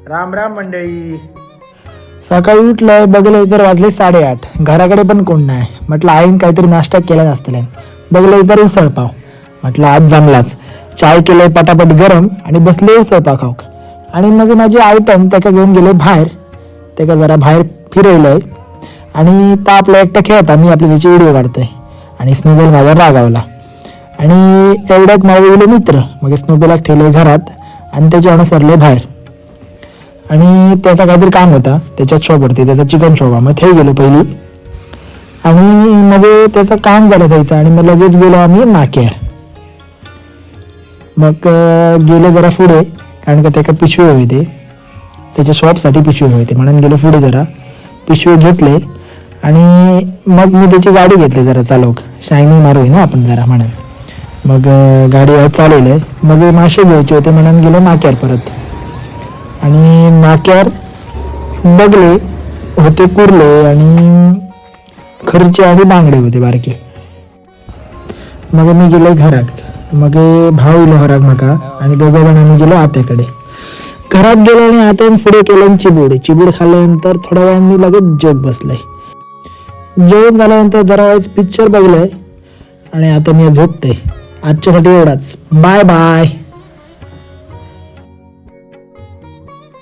राम राम मंडळी. सकाळी उठलं बघलं तर वाजले 8:30. घराकडे पण कोण नाही. म्हटलं आईन काहीतरी नाश्ता केला नसतले. बघलं तर उसळ पाव. म्हटलं आज जमलाच. चाय केलंय पटापट गरम आणि बसले उसळ पाव खाऊक. आणि मग माझे आयटम त्याका घेऊन गेले बाहेर. त्याका जरा बाहेर फिरवलंय आणि ता आपला एकटा खेळता मी आपली त्याची व्हिडिओ काढतोय. आणि स्नोबॉल माझा रागावला आणि एवढ्यात माझे गेले मित्र. मग स्नोबॉलला ठेवले घरात आणि त्याच्यावर सरले बाहेर. आणि त्याचा काहीतरी काम होता त्याच्या शॉपवरती, त्याचा चिकन शॉप. मग ते गेलो पहिली आणि मग त्याचं काम झालं त्याचं आणि मग लगेच गेलो आम्ही नाक्यावर. मग गेलो जरा पुढे कारण का त्याला पिशवी हवी ते त्याच्या शॉपसाठी पिशवी हवी ते म्हणून गेलो पुढे जरा पिशवी घेतले आणि मग मी त्याची गाडी घेतली जरा चालवक शायनी मारू ना आपण जरा म्हणून. मग गाडी चालवलं. मग मासे घ्यायचे होते म्हणून गेलो नाक्यावर परत. आणि नाक्यावर बघले होते कुर्ले आणि खर्चे आणि बांगडे होते बारके. मग मी गेलो घरात. मग भाऊ इलो हराक मका आणि दोघे जण आम्ही गेलो आत्याकडे. घरात गेलो आणि आत्याने पुढे केलं चिबूड खाल्ल्यानंतर थोड्या वेळाने मी लगेच जेवत बसलोय. जेवण झाल्यानंतर जरा वेळेस पिक्चर बघलोय आणि आता मी झोपते. आजच्यासाठी एवढाच. Bye bye.